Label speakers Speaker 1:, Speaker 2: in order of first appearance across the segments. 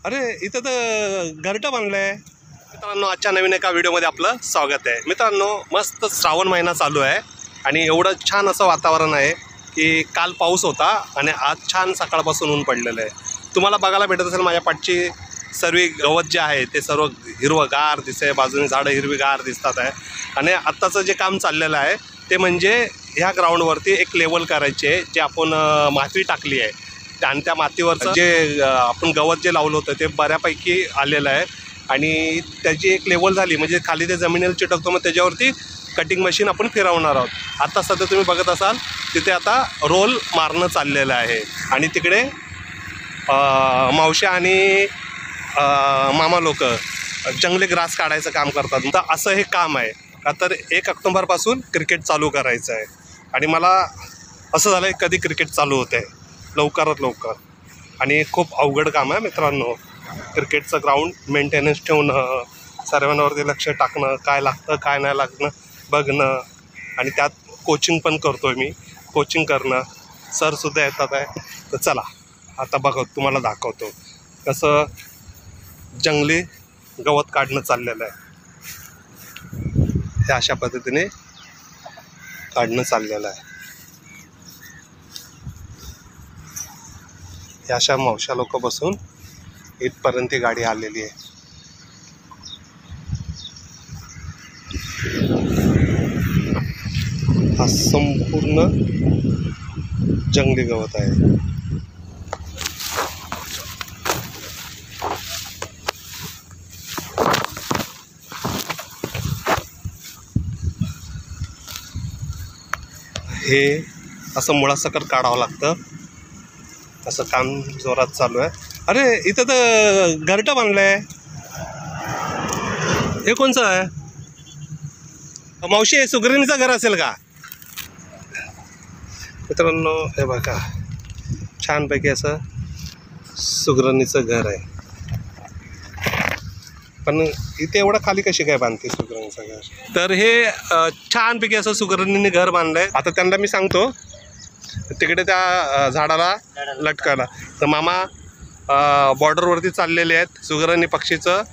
Speaker 1: अरे इथं तर घरटं बांधलंय. मित्रांनो, आजच्या नवीन एका व्हिडिओमध्ये आपलं स्वागत आहे. मित्रांनो, मस्त श्रावण महिना चालू आहे आणि एवढं छान असं वातावरण आहे की काल पाऊस होता आणि आज छान सकाळपासून ऊन पडलेलं आहे. तुम्हाला बघायला भेटत असेल माझ्या पाठची सर्व गवत जे आहे ते सर्व हिरवंगार दिसते, बाजूने झाडं हिरवीगार दिसतात आहे. आणि आत्ताचं जे काम चाललेलं आहे ते म्हणजे ह्या ग्राउंडवरती एक लेवल करायची आहे, जे आपण माती टाकली आहे आणि त्या मातीवरचं जे आपण गवत जे लावलं होतं ते बऱ्यापैकी आलेलं आहे आणि त्याची एक लेवल झाली म्हणजे खाली ते जमिनीला चिटकतो, मग त्याच्यावरती कटिंग मशीन आपण फिरवणार आहोत. आता सध्या तुम्ही बघत असाल तिथे आता रोल मारणं चाललेलं आहे आणि तिकडे मावशी आणि मामा लोक जंगली ग्रास काढायचं काम करतात. तर असं हे काम आहे का, तर 1 ऑक्टोबरपासून क्रिकेट चालू करायचं आहे आणि मला असं झालं आहे कधी क्रिकेट चालू होतं आहे लवकरात लवकर. आणि खूप अवघड काम आहे मित्रांनो. क्रिकेटचं ग्राउंड मेंटेनन्स ठेवणं, सर्वांवरती लक्ष टाकणं, काय लागतं काय नाही लागणं बघणं, आणि त्यात कोचिंग पण करतो आहे मी. कोचिंग करणं, सरसुद्धा येतात आहे. तर चला आता बघा, तुम्हाला दाखवतो कसं जंगली गवत काढणं चाललेलं आहे. हे अशा पद्धतीने काढणं चाललेलं आहे. हे अशा मावशा लोक बसून इथपर्यंत ही गाडी आलेली आहे. हा संपूर्ण जंगली गवत आहे. हे असं मुळासकट काढावं लागतं. असं काम जोरात चालू आहे. अरे इथं तर घरटं बांधलंय. हे कोणचं आहे? मावशी, सुगरणीचं घर असेल का? मित्रांनो हे बघा, छानपैकी असं सुगरणीचं घर आहे. पण इथे एवढं खाली कशी काय बांधते सुगरणीचं घर? तर हे छानपैकी असं सुगरणीने घर बांधलंय. आता त्यांना मी सांगतो तिकडे त्या झाडाला लटकायला. तर मामा बॉर्डरवरती चाललेले आहेत सुगरणी पक्षीचं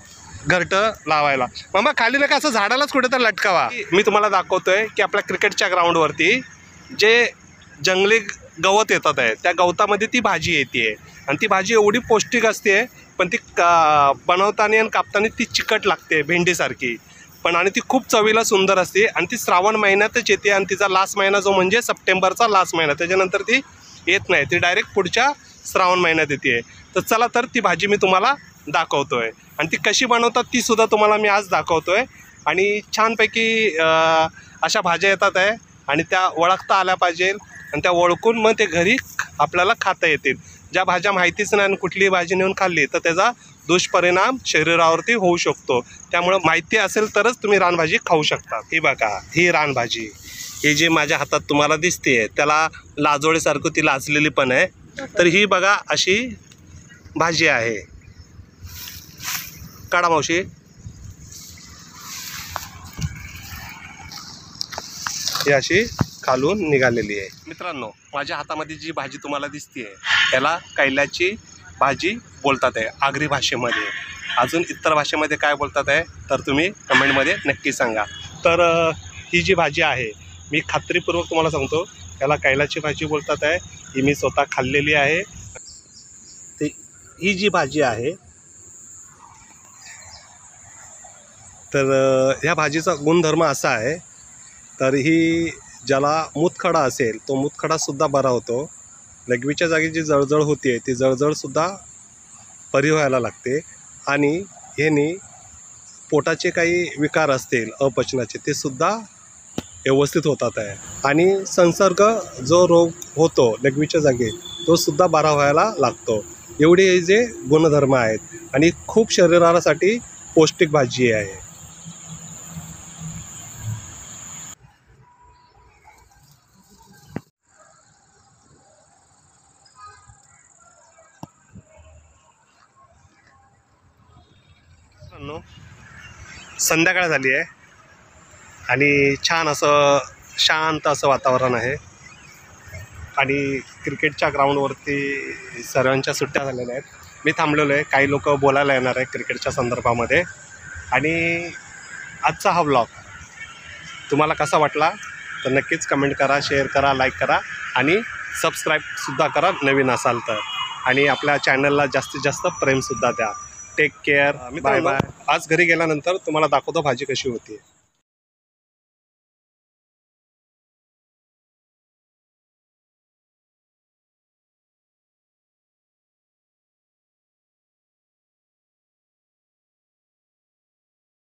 Speaker 1: घरटं लावायला. मामा खाली नका, असं झाडालाच कुठे तर लटकावा. मी तुम्हाला दाखवतोय की आपल्या क्रिकेटच्या ग्राउंडवरती जे जंगली गवत येतात आहे त्या गवतामध्ये ती भाजी येते आणि ती भाजी एवढी पौष्टिक असते, पण ती बनवताना आणि कापताना ती चिकट लागते भेंडीसारखी पण, आणि ती खूप चवीला सुंदर असते आणि ती श्रावण महिन्यातच येते आणि तिचा लास्ट महिना जो म्हणजे सप्टेंबरचा लास्ट महिना, त्याच्यानंतर ती येत नाही. ती डायरेक्ट पुढच्या श्रावण महिन्यात येते. तर चला तर ती भाजी मी तुम्हाला दाखवतोय आणि ती कशी बनवतात ती सुद्धा तुम्हाला मी आज दाखवतोय. आणि छानपैकी अशा भाज्या येतात आहे आणि त्या ओळखता आल्या पाहिजे आणि त्या ओळखून मग ते घरी आपल्याला खाता येतील. ज्या भाज्या माहितीच नाही आणि कुठलीही भाजी नेऊन खाल्ली तर त्याचा दुष्परिणाम शरीरावरती होऊ शकतो. त्यामुळं माहिती असेल तरच तुम्ही रानभाजी खाऊ शकता. ही बघा, ही रानभाजी, ही जी माझ्या हातात तुम्हाला दिसते त्याला लाजोळीसारखं ती लाजलेली पण आहे. तर ही बघा अशी भाजी आहे. काढा मावशी. ही अशी खालून निघालेली आहे. मित्रांनो, माझ्या हातामध्ये जी भाजी तुम्हाला दिसते त्याला कैल्याची भाजी बोलतात आहे आगरी भाषेमध्ये. अजून इतर भाषेमध्ये काय बोलतात आहे तर तुम्ही कमेंटमध्ये नक्की सांगा. तर ही जी भाजी आहे मी खात्रीपूर्वक तुम्हाला सांगतो त्याला कैलाची भाजी बोलतात आहे. ही मी स्वतः खाल्लेली आहे. ते ही जी भाजी आहे तर ह्या भाजीचा गुणधर्म असा आहे, तर ही ज्याला मूतखडा असेल तो मूतखडासुद्धा बरा होतो. लघवीच्या जागी जी जळजळ होती ती जळजळसुद्धा बरी व्हायला लागते आणि ह्यानी पोटाचे काही विकार असतील अपचनाचे ते सुद्धा व्यवस्थित होतात आहे. आणि संसर्ग जो रोग होतो लघवीच्या जागी तो सुद्धा बरा व्हायला लागतो. एवढे हे जे गुणधर्म आहेत आणि खूप शरीरासाठी पौष्टिक भाजी आहे. संध्याकाळ झाली आहे आणि छान असं शांत असं वातावरण आहे आणि क्रिकेटच्या ग्राउंडवरती सर्वांच्या सुट्ट्या झालेल्या आहेत. मी थांबलेलो आहे. काही लोक बोलायला येणार आहे क्रिकेटच्या संदर्भामध्ये. आणि आजचा हा व्लॉग तुम्हाला कसा वाटला तर नक्कीच कमेंट करा, शेअर करा, लाईक करा आणि सबस्क्राईबसुद्धा करा नवीन असाल तर. आणि आपल्या चॅनलला जास्तीत जास्त प्रेमसुद्धा द्या. Take care. Bye bye. आज घरी गेल्यानंतर तुम्हाला दाखवतो भाजी कशी होती.